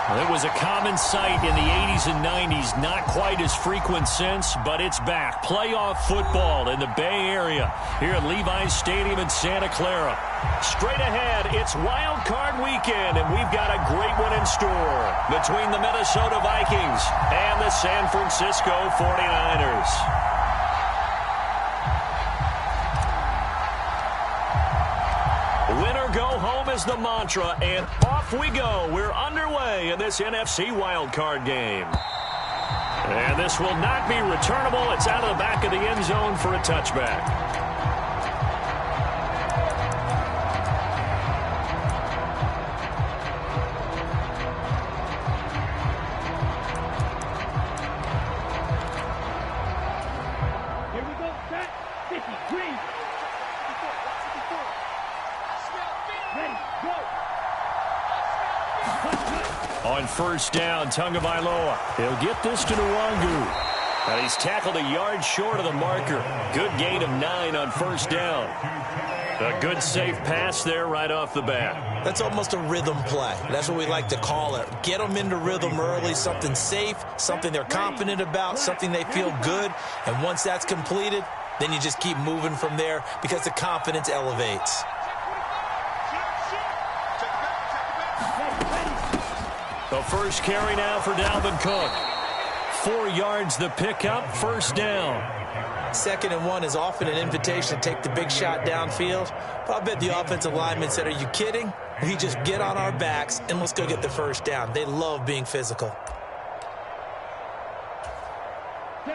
Well, it was a common sight in the 80s and 90s, not quite as frequent since, but it's back. Playoff football in the Bay Area here at Levi's Stadium in Santa Clara. Straight ahead, it's Wild Card Weekend, and we've got a great one in store between the Minnesota Vikings and the San Francisco 49ers. Win or go home is the mantra, and off we go. We're underway in this NFC wildcard game. And this will not be returnable. It's out of the back of the end zone for a touchback. On first down, Tagovailoa. He'll get this to Nwangu. And he's tackled a yard short of the marker. Good gain of 9 on first down. A good safe pass there right off the bat. That's almost a rhythm play. That's what we like to call it. Get them into rhythm early, something safe, something they're confident about, something they feel good. And once that's completed, then you just keep moving from there because the confidence elevates. The first carry now for Dalvin Cook. 4 yards the pickup, first down. 2nd and 1 is often an invitation to take the big shot downfield. But I bet the offensive lineman said, are you kidding? We just get on our backs and let's go get the first down. They love being physical.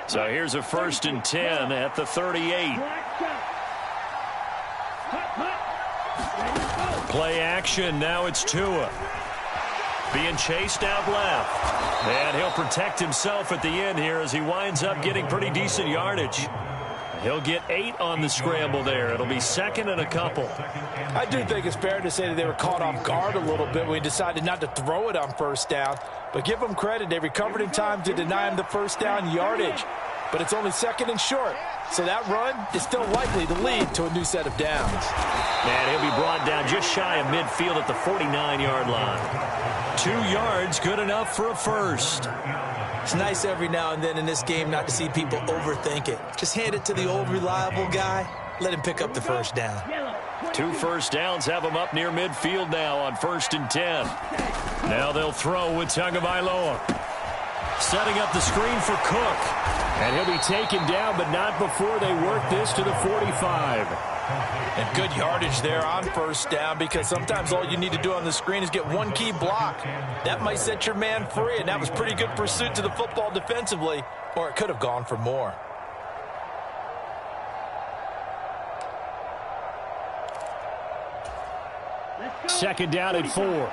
So here's a 1st and 10 at the 38. Play action, now it's Tua. Being chased out left. And he'll protect himself at the end here as he winds up getting pretty decent yardage. He'll get 8 on the scramble there. It'll be 2nd and a couple. I do think it's fair to say that they were caught off guard a little bit when we decided not to throw it on first down. But give them credit. They recovered in time to deny him the first down yardage. But it's only 2nd and short. So that run is still likely to lead to a new set of downs. And he'll be brought down just shy of midfield at the 49-yard line. 2 yards, good enough for a first. It's nice every now and then in this game not to see people overthink it. Just hand it to the old reliable guy. Let him pick up the first down. 2 first downs have him up near midfield now on 1st and 10. Now they'll throw with Tagovailoa. Setting up the screen for Cook. And he'll be taken down, but not before they work this to the 45. And good yardage there on first down because sometimes all you need to do on the screen is get one key block. That might set your man free, and that was pretty good pursuit to the football defensively, or it could have gone for more. Second down at 4.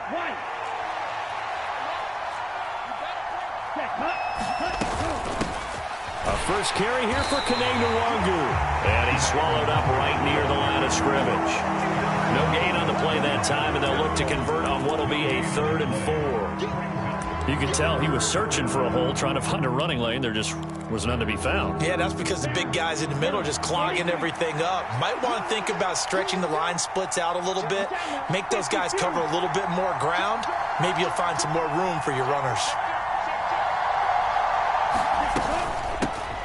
A first carry here for Nwangu. And he's swallowed up right near the line of scrimmage. No gain on the play that time, and they'll look to convert on what will be a 3rd and 4. You could tell he was searching for a hole, trying to find a running lane. There just was none to be found. Yeah, that's because the big guys in the middle are just clogging everything up. Might want to think about stretching the line splits out a little bit. Make those guys cover a little bit more ground. Maybe you'll find some more room for your runners.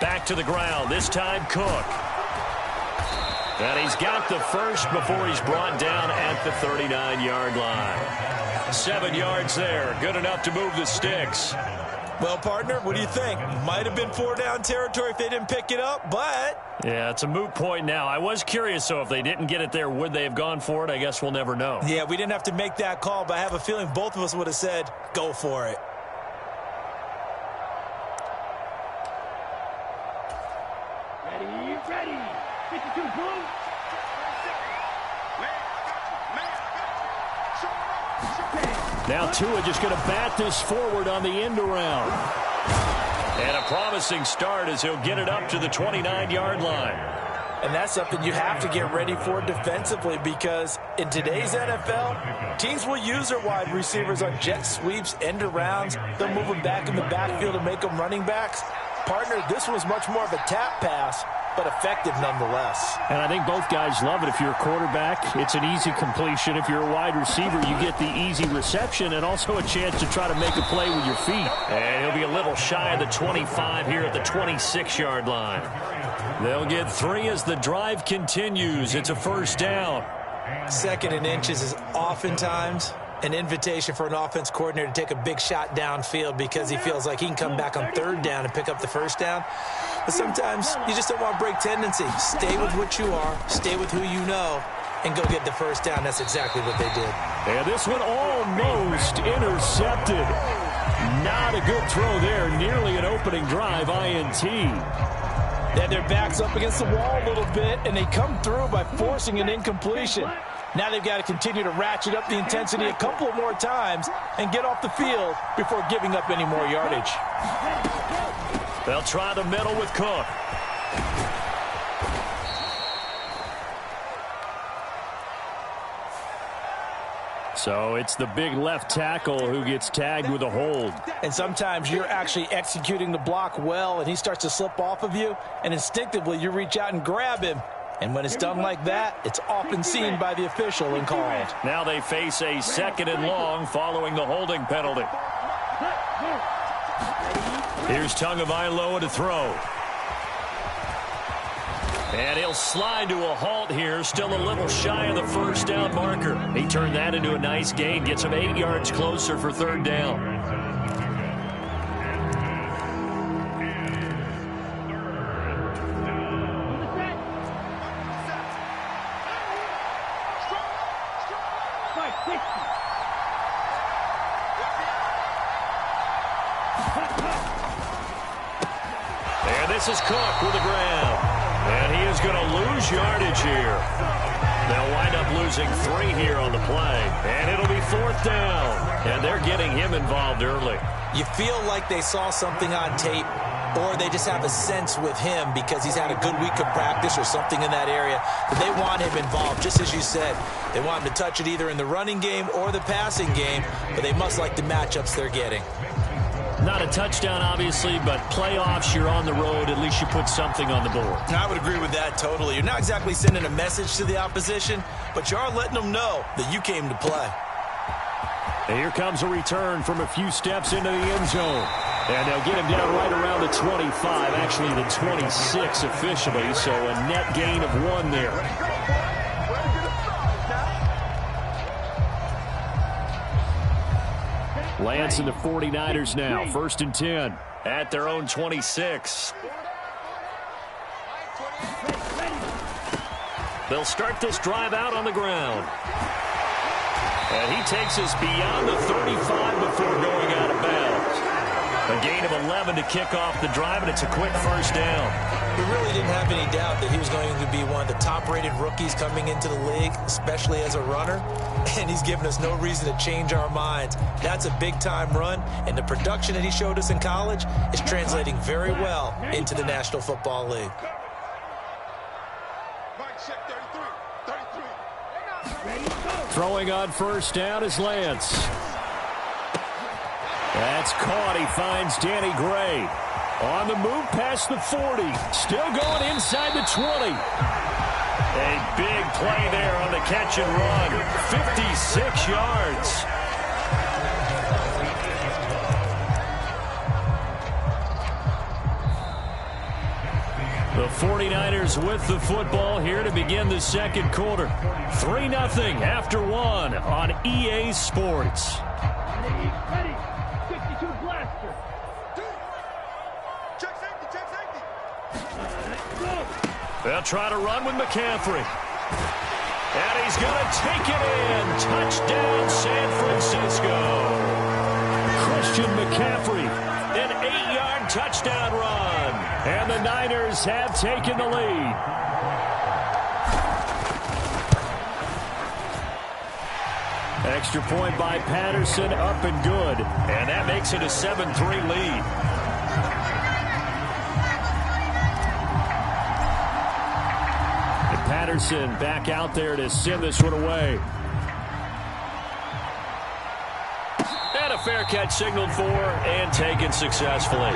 Back to the ground, this time Cook. And he's got the first before he's brought down at the 39-yard line. 7 yards there, good enough to move the sticks. Well, partner, what do you think? Might have been 4-down territory if they didn't pick it up, but... Yeah, it's a moot point now. I was curious, so if they didn't get it there, would they have gone for it? I guess we'll never know. Yeah, we didn't have to make that call, but I have a feeling both of us would have said, go for it. Ready. 52 blue. Now Tua just going to bat this forward on the end around. And a promising start as he'll get it up to the 29-yard line. And that's something you have to get ready for defensively because in today's NFL, teams will use their wide receivers on jet sweeps, end arounds. They'll move them back in the backfield and make them running backs. Partner, this was much more of a tap pass, but effective nonetheless. And I think both guys love it. If you're a quarterback, it's an easy completion. If you're a wide receiver, you get the easy reception and also a chance to try to make a play with your feet. And he'll be a little shy of the 25 here at the 26-yard line. They'll get 3 as the drive continues. It's a first down. 2nd and inches is oftentimes an invitation for an offense coordinator to take a big shot downfield because he feels like he can come back on 3rd down and pick up the first down. But sometimes you just don't want to break tendency. Stay with what you are, stay with who you know, and go get the first down. That's exactly what they did. And this one almost intercepted. Not a good throw there. Nearly an opening drive, INT. They had their backs up against the wall a little bit, and they come through by forcing an incompletion. Now they've got to continue to ratchet up the intensity a couple of more times and get off the field before giving up any more yardage. They'll try the middle with Cook. So it's the big left tackle who gets tagged with a hold. And sometimes you're actually executing the block well, and he starts to slip off of you, and instinctively you reach out and grab him. And when it's done like that, it's often seen by the official and called. Now they face a 2nd and long following the holding penalty. Here's Tagovailoa to throw. And he'll slide to a halt here, still a little shy of the first down marker. He turned that into a nice gain, gets him 8 yards closer for 3rd down. And this is Cook with the grab. And he is going to lose yardage here. They'll wind up losing 3 here on the play. And it'll be 4th down. And they're getting him involved early. You feel like they saw something on tape, or they just have a sense with him because he's had a good week of practice or something in that area that they want him involved, just as you said. They want him to touch it either in the running game or the passing game, but they must like the matchups they're getting. Not a touchdown, obviously, but playoffs, you're on the road. At least you put something on the board. I would agree with that totally. You're not exactly sending a message to the opposition, but you are letting them know that you came to play. And here comes a return from a few steps into the end zone. And they'll get him down right around the 25, actually the 26 officially, so a net gain of 1 there. Lance and the 49ers now, 1st and 10 at their own 26. They'll start this drive out on the ground. And he takes us beyond the 35 before going out of bounds. A gain of 11 to kick off the drive, and it's a quick first down. We really didn't have any doubt that he was going to be one of the top-rated rookies coming into the league, especially as a runner, and he's given us no reason to change our minds. That's a big-time run, and the production that he showed us in college is translating very well into the National Football League. Throwing on first down is Lance. That's caught. He finds Danny Gray. On the move past the 40. Still going inside the 20. A big play there on the catch and run. 56 yards. The 49ers with the football here to begin the 2nd quarter. 3-0 after 1 on EA Sports. They'll try to run with McCaffrey. And he's going to take it in. Touchdown, San Francisco. Christian McCaffrey, an 8-yard touchdown run. And the Niners have taken the lead. Extra point by Patterson, up and good. And that makes it a 7-3 lead. Patterson back out there to send this one away. And a fair catch signaled for and taken successfully.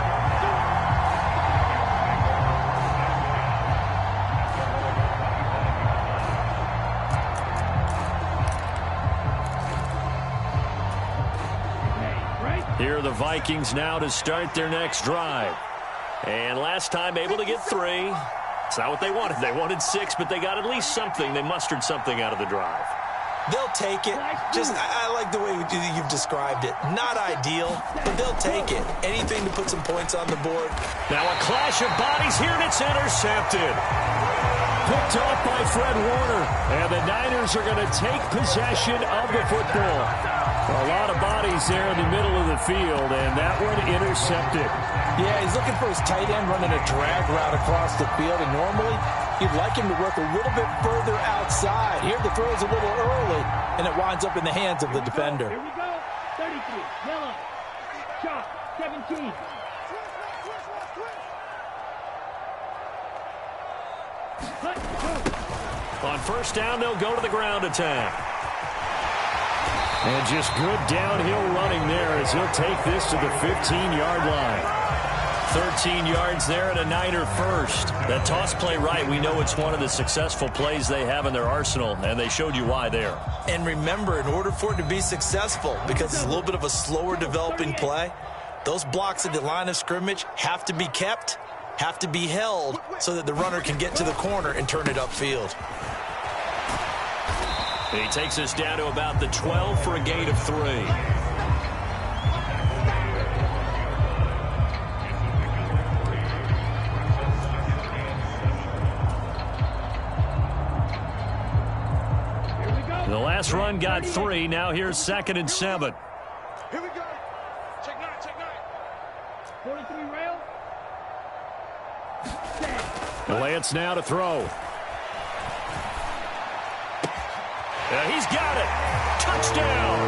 Here are the Vikings now to start their next drive. And last time able to get 3. It's not what they wanted. They wanted 6, but they got at least something. They mustered something out of the drive. They'll take it. I like the way you've described it. Not ideal, but they'll take it. Anything to put some points on the board. Now a clash of bodies here, and it's intercepted. Picked off by Fred Warner. And the Niners are going to take possession of the football. A lot of bodies there in the middle of the field, and that one intercepted. Yeah, he's looking for his tight end running a drag route across the field, and normally you'd like him to work a little bit further outside. Here the throw is a little early, and it winds up in the hands of the defender. Here we go. 33, yellow, chalk, 17. On first down, they'll go to the ground attack. And just good downhill running there as he'll take this to the 15-yard line. 13 yards there and a Niner first. That toss play right, we know it's one of the successful plays they have in their arsenal, and they showed you why there. And remember, in order for it to be successful, because it's a little bit of a slower developing play, those blocks at the line of scrimmage have to be kept, have to be held, so that the runner can get to the corner and turn it upfield. And he takes us down to about the 12 for a gain of 3. The last run got 3. Now here's 2nd and 7. Here we go. Check 9, check 9. 43 rail. Lance now to throw. He's got it. Touchdown.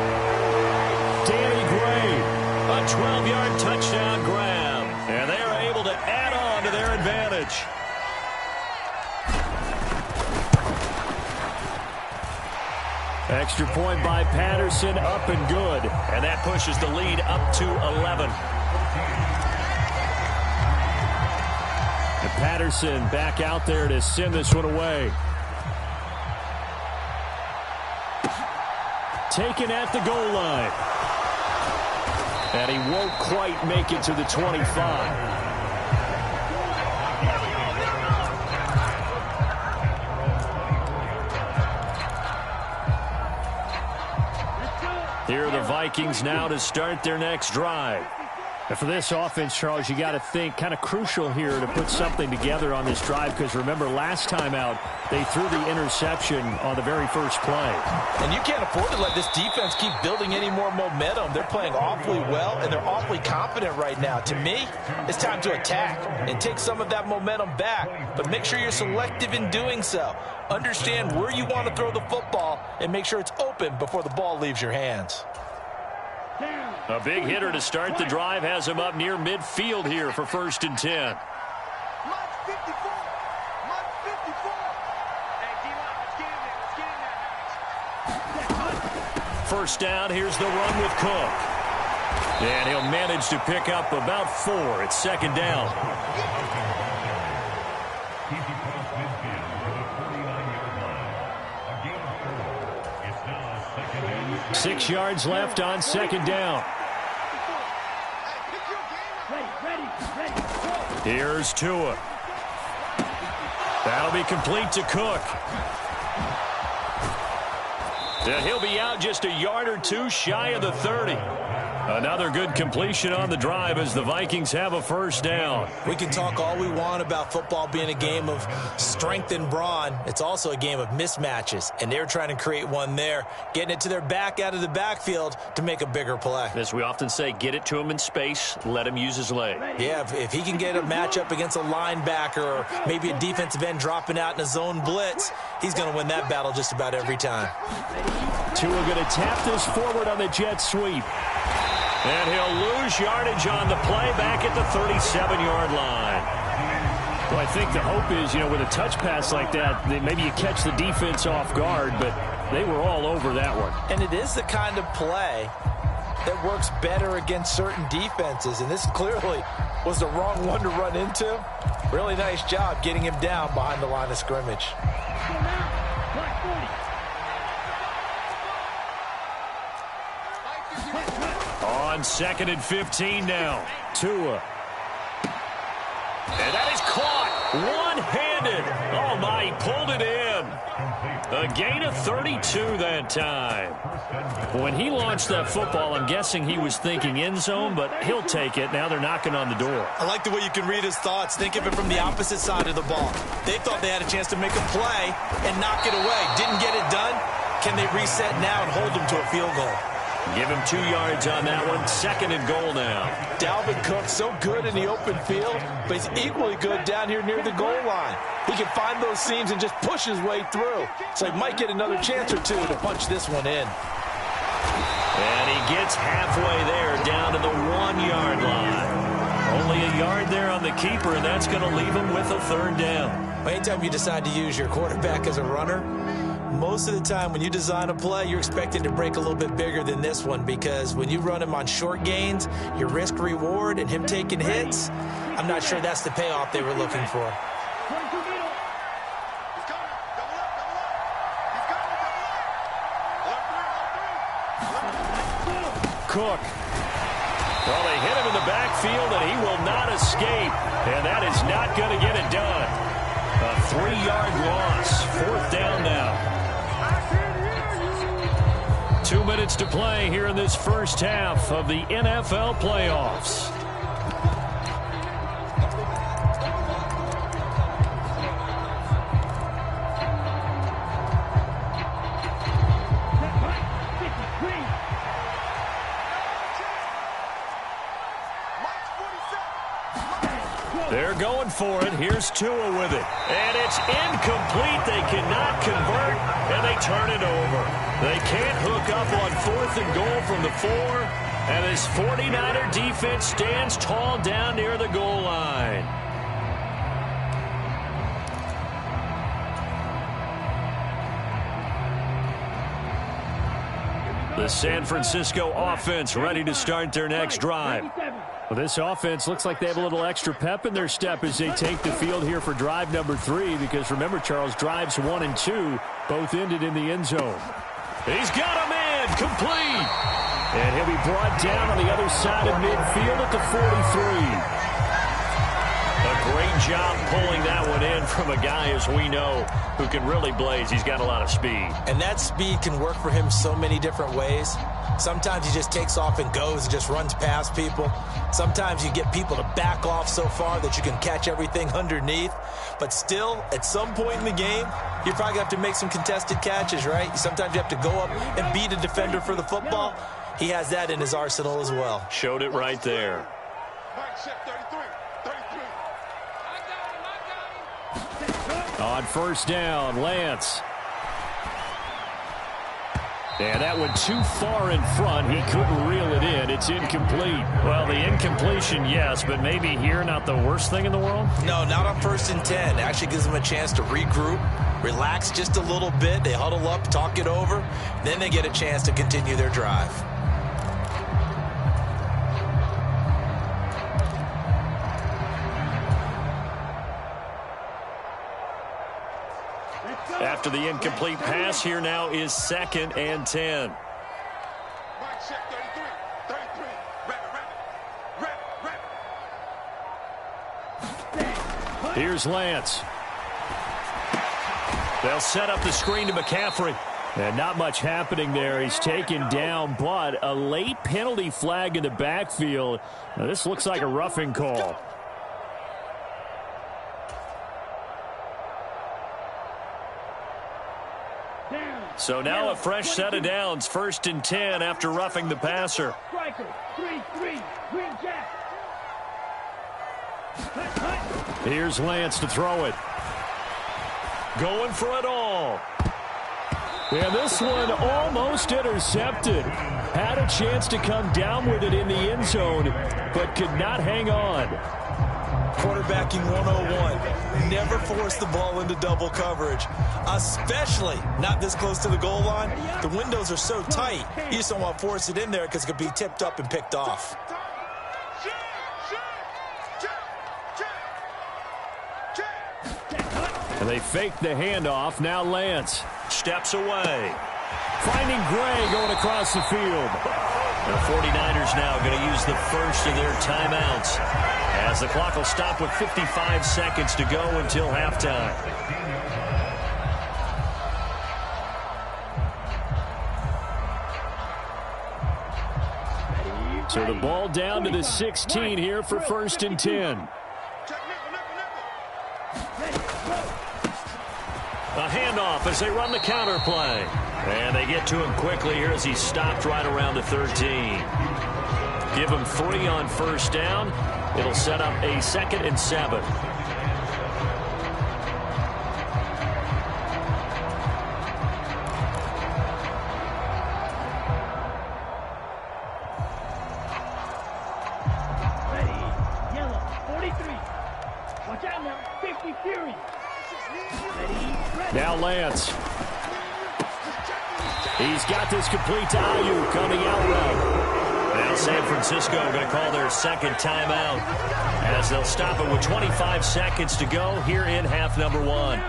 Danny Gray. A 12-yard touchdown grab. And they are able to add on to their advantage. Extra point by Patterson, up and good. And that pushes the lead up to 11. And Patterson back out there to send this one away. Taken at the goal line. And he won't quite make it to the 25. Here are the Vikings now to start their next drive. And for this offense, Charles, you got to think kind of crucial here to put something together on this drive, because remember last time out they threw the interception on the very first play. And you can't afford to let this defense keep building any more momentum. They're playing awfully well, and they're awfully confident right now. To me, it's time to attack and take some of that momentum back, but make sure you're selective in doing so. Understand where you want to throw the football and make sure it's open before the ball leaves your hands. A big hitter to start the drive has him up near midfield here for 1st and 10. First down, here's the run with Cook. And he'll manage to pick up about 4. It's 2nd down. Six yards left on 2nd down. Here's Tua. That'll be complete to Cook. And he'll be out just a yard or 2 shy of the 30. Another good completion on the drive as the Vikings have a 1st down. We can talk all we want about football being a game of strength and brawn. It's also a game of mismatches, and they're trying to create one there, getting it to their back out of the backfield to make a bigger play. As we often say, get it to him in space, let him use his leg. Yeah, if he can get a matchup against a linebacker or maybe a defensive end dropping out in a zone blitz, he's going to win that battle just about every time. Tua going to tap this forward on the jet sweep. And he'll lose yardage on the play back at the 37-yard line. Well, I think the hope is, with a touch pass like that, maybe you catch the defense off guard, but they were all over that one. And it is the kind of play that works better against certain defenses, and this clearly was the wrong one to run into. Really nice job getting him down behind the line of scrimmage. On on 2nd and 15 now. Tua. And that is caught one-handed. Oh, my, he pulled it in. A gain of 32 that time. When he launched that football, I'm guessing he was thinking end zone, but he'll take it. Now they're knocking on the door. I like the way you can read his thoughts. Think of it from the opposite side of the ball. They thought they had a chance to make a play and knock it away. Didn't get it done. Can they reset now and hold them to a field goal? Give him 2 yards on that one. 2nd and goal now. Dalvin Cook, so good in the open field, but he's equally good down here near the goal line. He can find those seams and just push his way through. So he might get another chance or two to punch this one in. And he gets halfway there, down to the 1-yard line. Only a yard there on the keeper, and that's going to leave him with a 3rd down. Anytime you decide to use your quarterback as a runner, most of the time when you design a play, you're expected to break a little bit bigger than this one, because when you run him on short gains, your risk-reward and him taking hits, I'm not sure that's the payoff they were looking for. Cook. Well, they hit him in the backfield, and he will not escape. And that is not going to get it done. A 3-yard loss. 4th down now. 2 minutes to play here in this first half of the NFL playoffs. They're going for it. Here's Tua with it. And it's incomplete. They cannot convert, and they turn it over. They can't hook up on 4th and goal from the 4. And this 49er defense stands tall down near the goal line. The San Francisco offense ready to start their next drive. Well, this offense looks like they have a little extra pep in their step as they take the field here for drive number 3, because remember, Charles, drives 1 and 2 both ended in the end zone. He's got a man complete, and he'll be brought down on the other side of midfield at the 43. A great job pulling that one in from a guy, as we know, who can really blaze. He's got a lot of speed. And that speed can work for him so many different ways. Sometimes he just takes off and goes and just runs past people. Sometimes you get people to back off so far that you can catch everything underneath. But still, at some point in the game, you probably have to make some contested catches, right? Sometimes you have to go up and beat a defender for the football. He has that in his arsenal as well. Showed it right there. On 1st down, Lance. And that went too far in front. He couldn't reel it in. It's incomplete. Well, the incompletion, yes, but maybe here not the worst thing in the world? No, not on 1st and 10. It actually gives them a chance to regroup, relax just a little bit. They huddle up, talk it over. Then they get a chance to continue their drive. After the incomplete pass, here now is 2nd and 10. Here's Lance. They'll set up the screen to McCaffrey. And not much happening there. He's taken down, but a late penalty flag in the backfield. Now, this looks like a roughing call. So now a fresh set of downs, 1st and 10 after roughing the passer. Here's Lance to throw it. Going for it all. And this one almost intercepted. Had a chance to come down with it in the end zone, but could not hang on. Quarterbacking 101. Never force the ball into double coverage, especially not this close to the goal line. The windows are so tight, you just don't want to force it in there because it could be tipped up and picked off. And they fake the handoff. Now Lance steps away. Finding Gray going across the field. The 49ers now going to use the first of their timeouts, as the clock will stop with 55 seconds to go until halftime. So the ball down to the 16 here for 1st and 10. A handoff as they run the counter play. And they get to him quickly here as he stopped right around the 13. Give him 3 on 1st down. It'll set up a 2nd and 7. Now Lance. He's got this complete to Ayuk on the out route. Now San Francisco going to call their 2nd timeout, as they'll stop it with 25 seconds to go here in half number 1.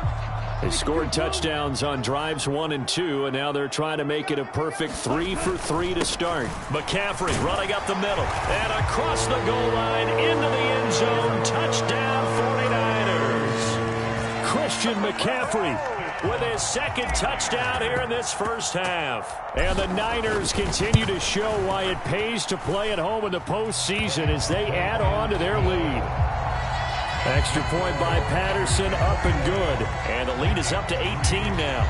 They scored touchdowns on drives 1 and 2, and now they're trying to make it a perfect 3 for 3 to start. McCaffrey running up the middle and across the goal line into the end zone. Touchdown 49ers. Christian McCaffrey with his 2nd touchdown here in this first half. And the Niners continue to show why it pays to play at home in the postseason as they add on to their lead. Extra point by Patterson, up and good. And the lead is up to 18 now.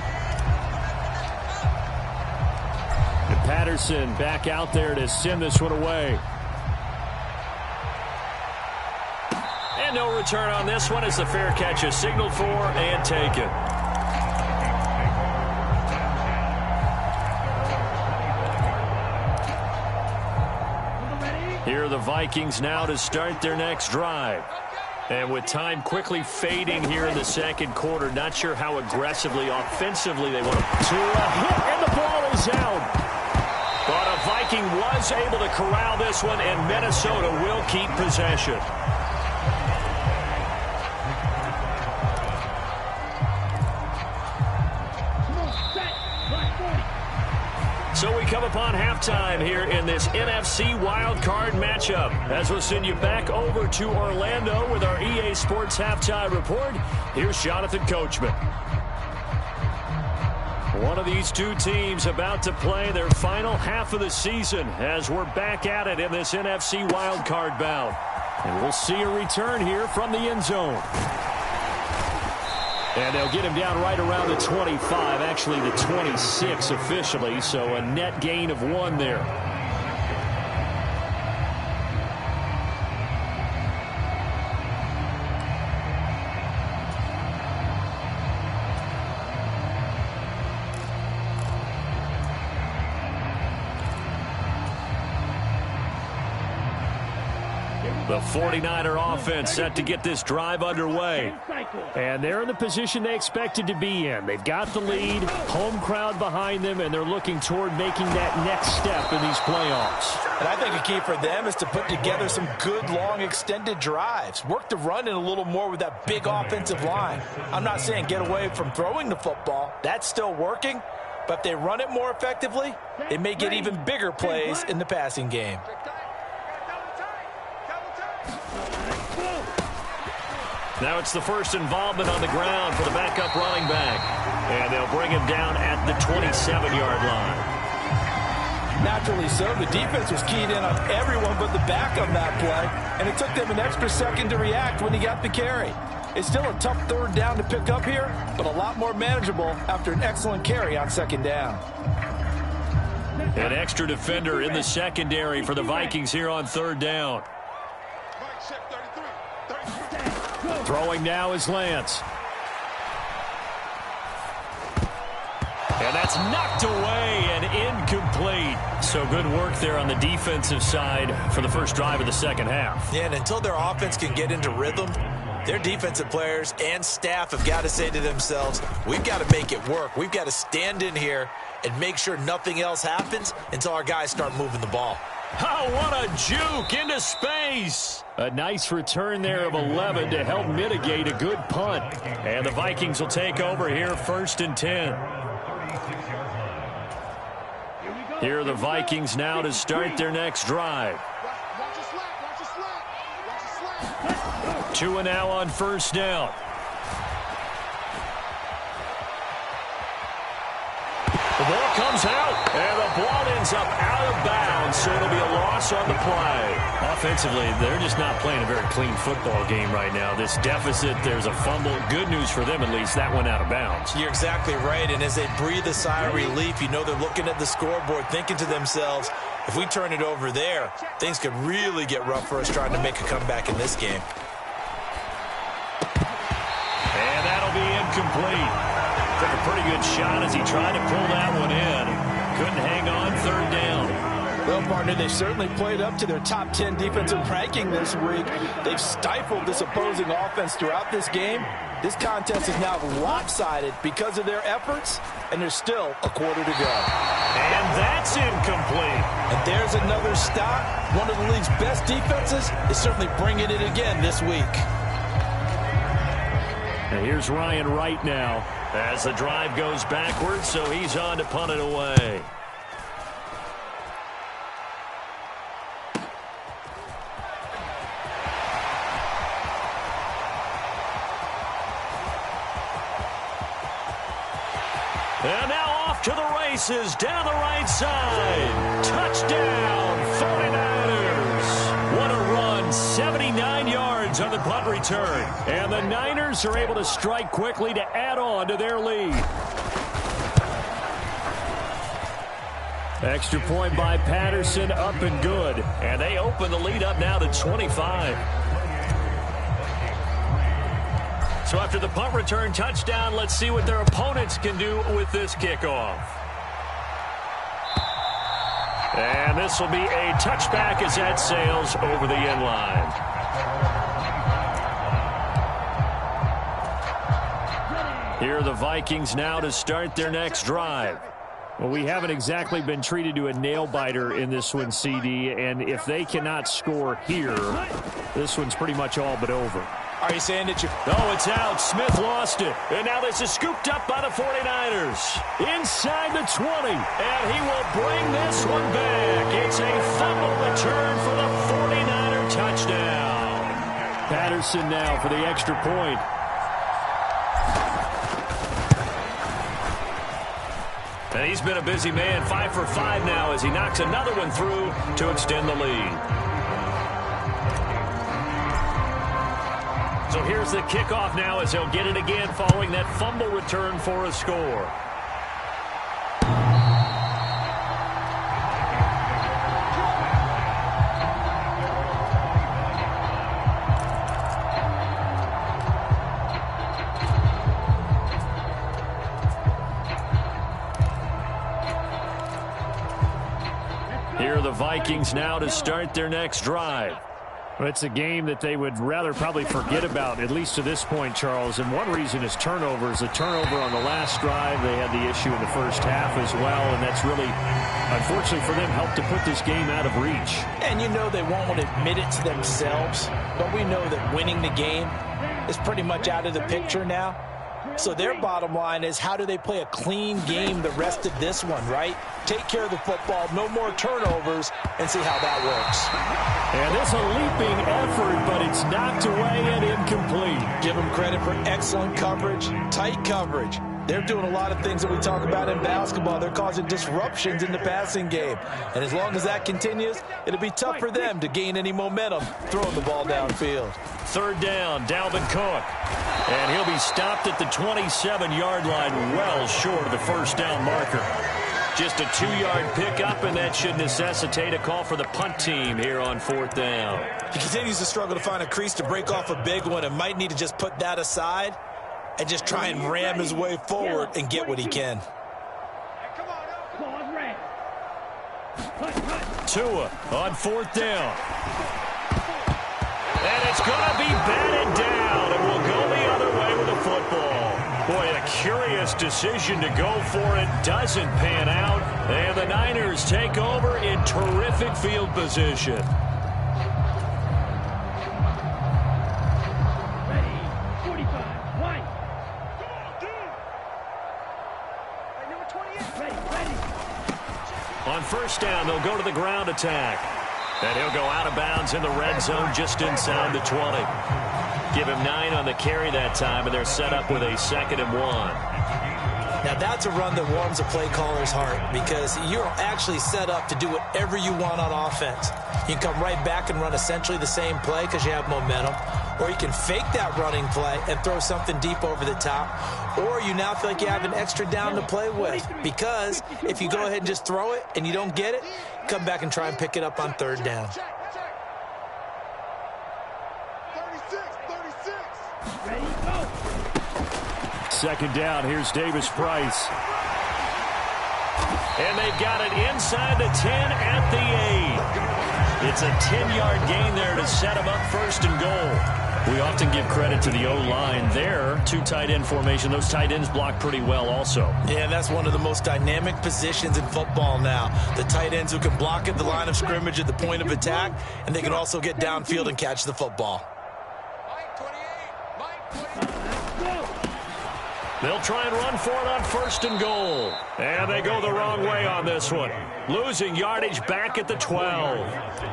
And Patterson back out there to send this one away. And no return on this one as the fair catch is signaled for and taken. Here are the Vikings now to start their next drive. And with time quickly fading here in the 2nd quarter, not sure how aggressively, offensively they want to a hit, and the ball is out. But a Viking was able to corral this one, and Minnesota will keep possession. So we come upon halftime here in this NFC wildcard matchup. As we'll send you back over to Orlando with our EA Sports Halftime Report, here's Jonathan Coachman. One of these two teams about to play their final half of the season as we're back at it in this NFC wildcard bout. And we'll see a return here from the end zone. And they'll get him down right around the 25, actually the 26 officially, so a net gain of 1 there. The 49er offense set to get this drive underway. And they're in the position they expected to be in. They've got the lead, home crowd behind them, and they're looking toward making that next step in these playoffs. And I think a key for them is to put together some good, long, extended drives. Work the run in a little more with that big offensive line. I'm not saying get away from throwing the football. That's still working. But if they run it more effectively, they may get even bigger plays in the passing game. Now it's the first involvement on the ground for the backup running back. And they'll bring him down at the 27-yard line. Naturally so. The defense was keyed in on everyone but the back on that play. And it took them an extra second to react when he got the carry. It's still a tough 3rd down to pick up here, but a lot more manageable after an excellent carry on 2nd down. An extra defender in the secondary for the Vikings here on 3rd down. Throwing now is Lance. And that's knocked away and incomplete. So good work there on the defensive side for the first drive of the 2nd half. Yeah, and until their offense can get into rhythm, their defensive players and staff have got to say to themselves, we've got to make it work. We've got to stand in here and make sure nothing else happens until our guys start moving the ball. Oh, what a juke into space. A nice return there of 11 to help mitigate a good punt. And the Vikings will take over here 1st and 10. Here we go. Here are the Vikings now to start their next drive. Watch your slack. Watch your slack. Watch your slack. 2 and now on first down. The ball comes out, and the ball ends up out of bounds, so it'll be a loss on the play. Offensively, they're just not playing a very clean football game right now. This deficit, there's a fumble. Good news for them, at least. That went out of bounds. You're exactly right, and as they breathe a sigh of relief, you know they're looking at the scoreboard, thinking to themselves, if we turn it over there, things could really get rough for us trying to make a comeback in this game. And that'll be incomplete. Took a pretty good shot as he tried to pull that one in. Couldn't hang on, third down. Well, partner, they certainly played up to their top 10 defensive ranking this week. They've stifled this opposing offense throughout this game. This contest is now lopsided because of their efforts, and there's still a quarter to go. And that's incomplete. And there's another stop. One of the league's best defenses is certainly bringing it again this week. And here's Ryan Wright now as the drive goes backwards, so he's on to punt it away. And now off to the races down the right side. Touchdown, 49ers. What a run, 79 yards on the punt return. And the Niners are able to strike quickly to add on to their lead. Extra point by Patterson, up and good. And they open the lead up now to 25. So after the punt return touchdown, let's see what their opponents can do with this kickoff. And this will be a touchback as that sails over the end line. Here are the Vikings now to start their next drive. Well, we haven't exactly been treated to a nail-biter in this one, CD, and if they cannot score here, this one's pretty much all but over. Are you saying that you... Oh, it's out. Smith lost it. And now this is scooped up by the 49ers. Inside the 20. And he will bring this one back. It's a fumble return for the 49er touchdown. Patterson now for the extra point. And he's been a busy man. 5 for 5 now as he knocks another one through to extend the lead. So here's the kickoff now as he'll get it again following that fumble return for a score. Here are the Vikings now to start their next drive. Well, it's a game that they would rather probably forget about, at least to this point, Charles. And one reason is turnovers. A turnover on the last drive. They had the issue in the first half as well, and that's really, unfortunately for them, helped to put this game out of reach. And you know they won't want to admit it to themselves, but we know that winning the game is pretty much out of the picture now. So their bottom line is, how do they play a clean game the rest of this one, right? Take care of the football, no more turnovers, and see how that works. And it's a leaping effort, but it's knocked away and incomplete. Give them credit for excellent coverage, tight coverage. They're doing a lot of things that we talk about in basketball. They're causing disruptions in the passing game. And as long as that continues, it'll be tough for them to gain any momentum throwing the ball downfield. Third down, Dalvin Cook. And he'll be stopped at the 27-yard line, well short of the first down marker. Just a 2-yard pickup, and that should necessitate a call for the punt team here on fourth down. He continues to struggle to find a crease to break off a big one and might need to just put that aside and just try and ram his way forward and get what he can. Tua on fourth down. And it's going to be batted down, and we'll go the other way with the football. Boy, a curious decision to go for it. Doesn't pan out, and the Niners take over in terrific field position. On first down, they'll go to the ground attack. And he'll go out of bounds in the red zone just inside the 20. Give him 9 on the carry that time, and they're set up with a 2nd and 1. Now, that's a run that warms a play caller's heart because you're actually set up to do whatever you want on offense. You can come right back and run essentially the same play because you have momentum, or you can fake that running play and throw something deep over the top, or you now feel like you have an extra down to play with because if you go ahead and just throw it and you don't get it, come back and try and pick it up on 3rd down. 36. Ready, go. 2nd down, here's Davis-Price. And they've got it inside the 10 at the 8. It's a 10-yard gain there to set them up 1st and goal. We often give credit to the O-line there. 2 tight end formation. Those tight ends block pretty well also. Yeah, that's one of the most dynamic positions in football now. The tight ends who can block at the line of scrimmage at the point of attack, and they can also get downfield and catch the football. They'll try and run for it on 1st and goal. And they go the wrong way on this one. Losing yardage back at the 12.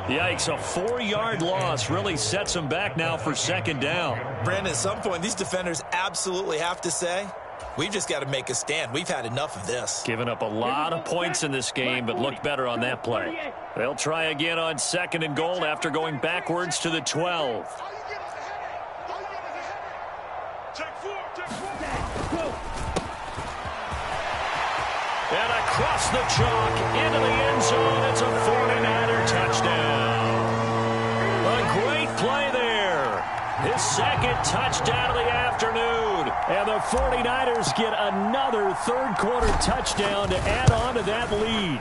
Yikes, a 4-yard loss really sets them back now for 2nd down. Brandon, at some point, these defenders absolutely have to say, we've just got to make a stand. We've had enough of this. Given up a lot of points in this game, but looked better on that play. They'll try again on 2nd and goal after going backwards to the 12. And across the chalk, into the end zone, it's a 49er touchdown. A great play there. His 2nd touchdown of the afternoon. And the 49ers get another 3rd quarter touchdown to add on to that lead.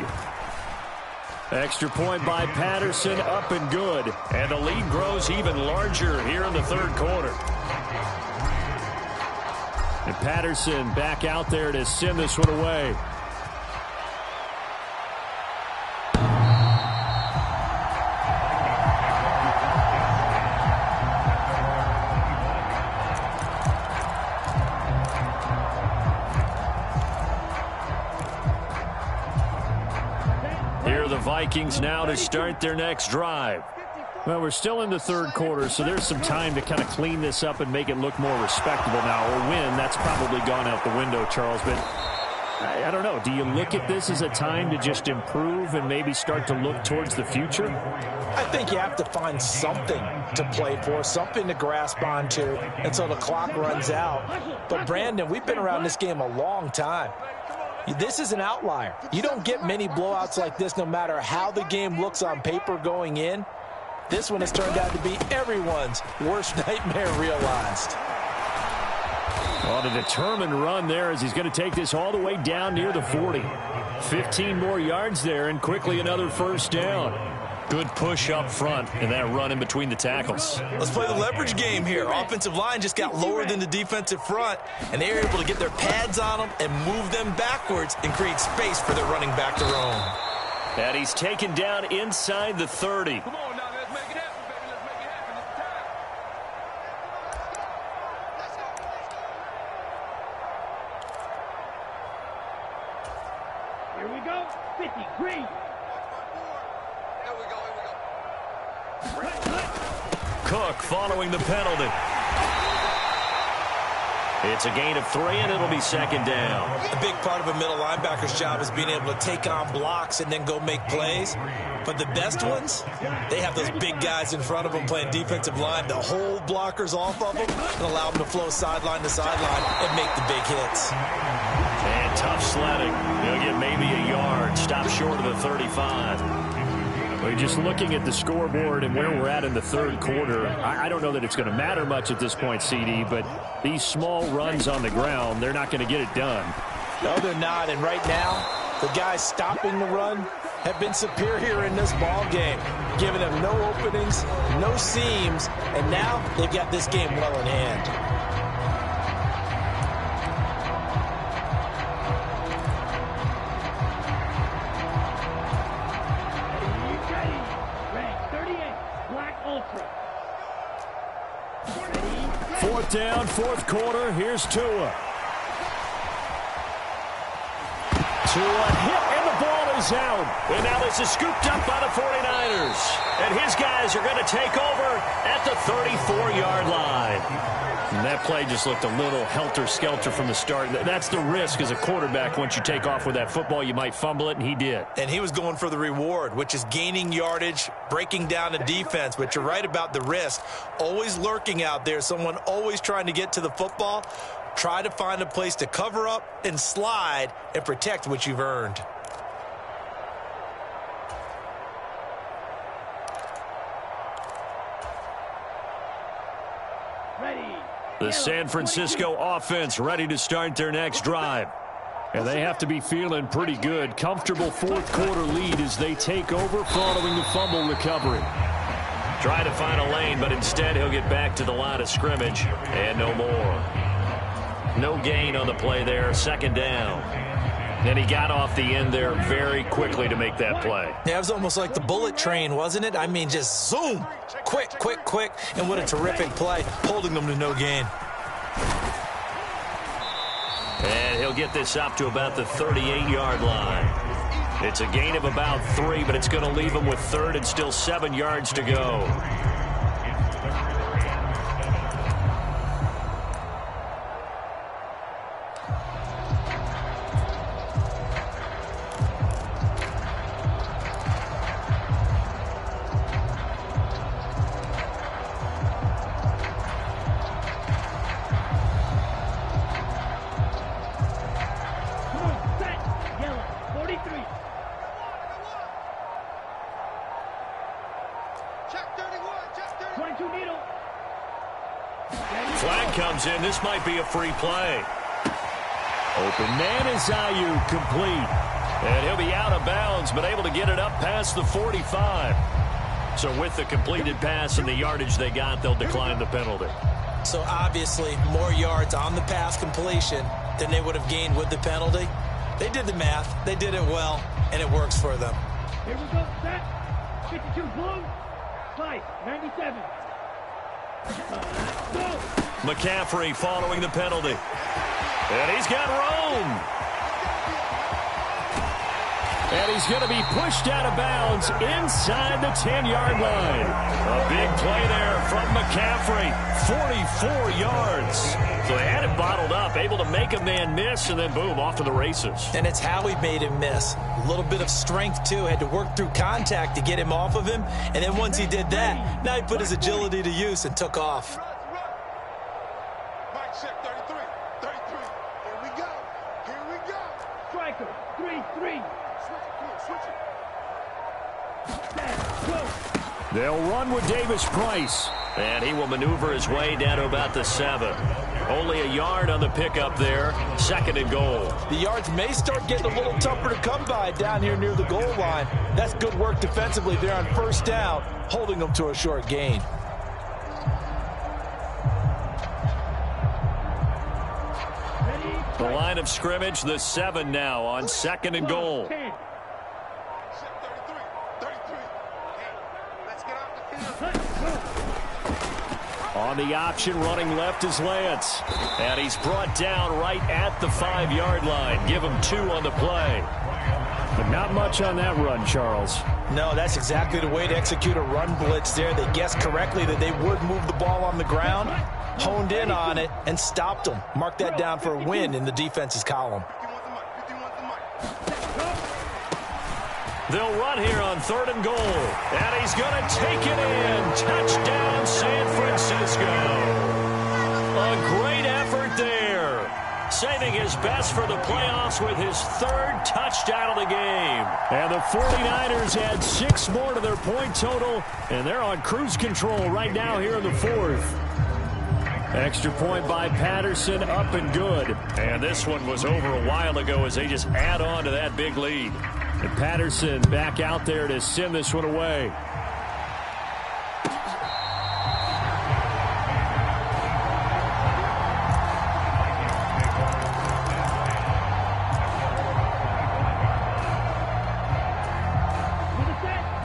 Extra point by Patterson, up and good. And the lead grows even larger here in the 3rd quarter. And Patterson back out there to send this one away. Vikings now to start their next drive. Well, we're still in the 3rd quarter, so there's some time to kind of clean this up and make it look more respectable now. Or win, that's probably gone out the window, Charles. But I don't know. Do you look at this as a time to just improve and maybe start to look towards the future? I think you have to find something to play for, something to grasp onto until the clock runs out. But, Brandon, we've been around this game a long time. This is an outlier. You don't get many blowouts like this no matter how the game looks on paper going in. This one has turned out to be everyone's worst nightmare realized. On a determined run there as he's going to take this all the way down near the 40. 15 more yards there and quickly another 1st down. Good push up front and that run in between the tackles. Let's play the leverage game here. Offensive line just got lower than the defensive front, and they were able to get their pads on them and move them backwards and create space for their running back to roam. And he's taken down inside the 30. Come on now, let's make it happen, baby. Let's make it happen. It's time. Here we go. 50, green. Cook following the penalty. It's a gain of 3, and it'll be 2nd down. A big part of a middle linebacker's job is being able to take on blocks and then go make plays. But the best ones, they have those big guys in front of them playing defensive line to hold blockers off of them and allow them to flow sideline to sideline and make the big hits. And tough sledding. He'll get maybe a yard. Stop short of the 35. We're just looking at the scoreboard and where we're at in the 3rd quarter. I don't know that it's going to matter much at this point, CD, but these small runs on the ground, they're not going to get it done. No, they're not. And right now, the guys stopping the run have been superior in this ball game, giving them no openings, no seams, and now they've got this game well in hand. Fourth down, 4th quarter. Here's Tua. Tua hit, and the ball goes out. And now this is scooped up by the 49ers. And his guys are going to take over at the 34-yard line. And that play just looked a little helter-skelter from the start. That's the risk as a quarterback. Once you take off with that football, you might fumble it, and he did. And he was going for the reward, which is gaining yardage, breaking down the defense. But you're right about the risk. Always lurking out there, someone always trying to get to the football. Try to find a place to cover up and slide and protect what you've earned. The San Francisco offense ready to start their next drive. And they have to be feeling pretty good. Comfortable fourth quarter lead as they take over following the fumble recovery. Try to find a lane, but instead he'll get back to the line of scrimmage. And no more. No gain on the play there. Second down. And he got off the end there very quickly to make that play. Yeah, it was almost like the bullet train, wasn't it? I mean, just zoom. Quick, quick, quick. And what a terrific play, holding them to no gain. And he'll get this up to about the 38-yard line. It's a gain of about 3, but it's going to leave him with third and still 7 yards to go. Comes in. This might be a free play. Open man is Ayuk, complete. And he'll be out of bounds, but able to get it up past the 45. So with the completed pass and the yardage they got, they'll decline the penalty. So obviously more yards on the pass completion than they would have gained with the penalty. They did the math. They did it well, and it works for them. Here we go, set. 52 blue. Fight, 97. Go. McCaffrey following the penalty. And he's got room. And he's going to be pushed out of bounds inside the 10-yard line. A big play there from McCaffrey. 44 yards. So they had it bottled up, able to make a man miss, and then boom, off to the races. And it's how he made him miss. A little bit of strength, too. Had to work through contact to get him off of him. And then once he did that, now he put his agility to use and took off. Check 33. 33. Here we go. Here we go. Striker, 3-3. Switch it. They'll run with Davis Price. And he will maneuver his way down to about the 7. Only a yard on the pickup there. Second and goal. The yards may start getting a little tougher to come by down here near the goal line. That's good work defensively there on first down, holding them to a short gain. The line of scrimmage, the 7 now on second and goal. On the option, running left is Lance. And he's brought down right at the 5-yard line. Give him 2 on the play. But not much on that run, Charles. No, that's exactly the way to execute a run blitz there. They guessed correctly that they would move the ball on the ground, honed in on it, and stopped them. Mark that down for a win in the defense's column. They'll run here on third and goal. And he's going to take it in. Touchdown, San Francisco. A great effort there. Saving his best for the playoffs with his 3rd touchdown of the game. And the 49ers add 6 more to their point total. And they're on cruise control right now here in the 4th. Extra point by Patterson, up and good. And this one was over a while ago as they just add on to that big lead. And Patterson back out there to send this one away.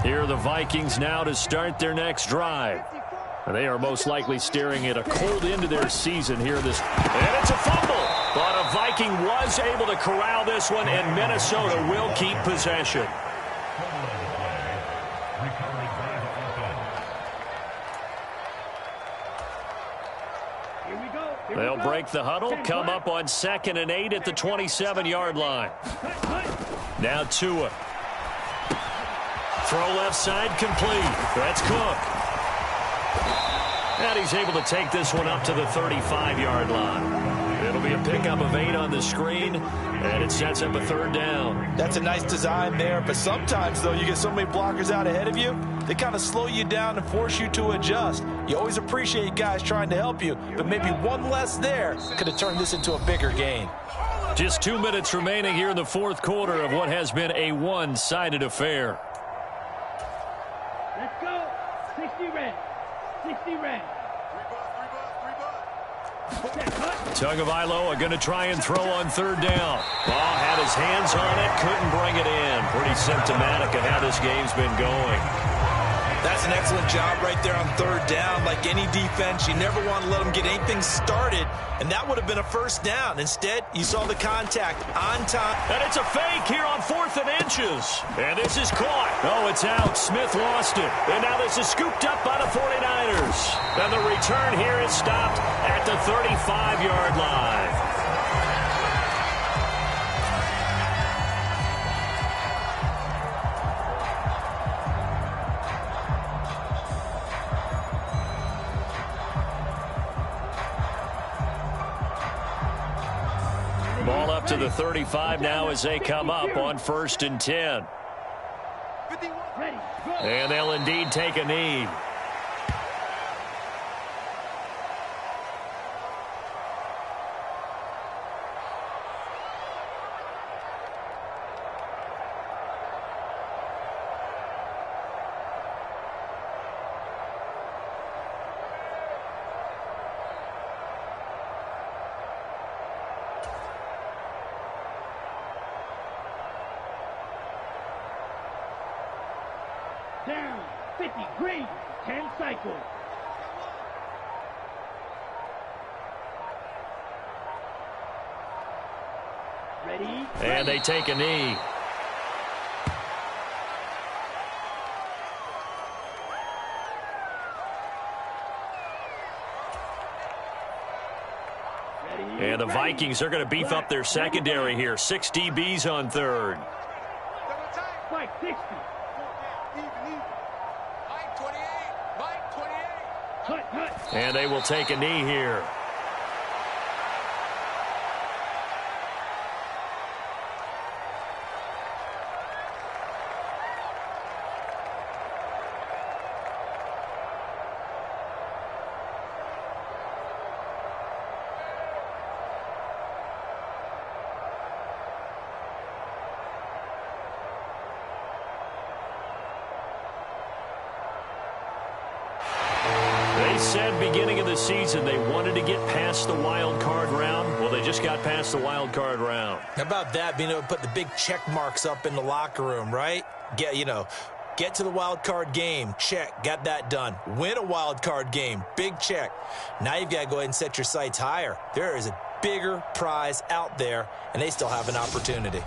Here are the Vikings now to start their next drive. And they are most likely staring at a cold end to their season here. And it's a fumble. But a Viking was able to corral this one, and Minnesota will keep possession. They'll break the huddle, come up on 2nd and 8 at the 27-yard line. Now Tua. Throw left side complete. That's Cook. And he's able to take this one up to the 35-yard line. It'll be a pickup of 8 on the screen, and it sets up a 3rd down. That's a nice design there, but sometimes, though, you get so many blockers out ahead of you, they kind of slow you down and force you to adjust. You always appreciate guys trying to help you, but maybe one less there could have turned this into a bigger gain. Just 2 minutes remaining here in the 4th quarter of what has been a one-sided affair. Let's go. 60 red. 60 red. Tagovailoa are going to try and throw on 3rd down. Ball had his hands on it, couldn't bring it in. Pretty symptomatic of how this game's been going. That's an excellent job right there on 3rd down. Like any defense, you never want to let them get anything started, and that would have been a 1st down. Instead, you saw the contact on time. And it's a fake here on 4th and inches. And this is caught. Oh, it's out. Smith lost it. And now this is scooped up by the 49ers. And the return here is stopped at the 35-yard line. Ball up to the 35 now as they come up on 1st and 10. And they'll indeed take a knee. Down. 50 green. 10 cycles. Ready? And they take a knee. And the Vikings are going to beef up their secondary here. 6 DBs on 3rd. Mike 60. And they will take a knee here. They said beginning of the season they wanted to get past the wild card round. Well, they just got past the wild card round. How about that, being able to put the big check marks up in the locker room, right? Get to the wild card game, check, got that done. Win a wild card game, big check. Now you've got to go ahead and set your sights higher. There is a bigger prize out there, and they still have an opportunity.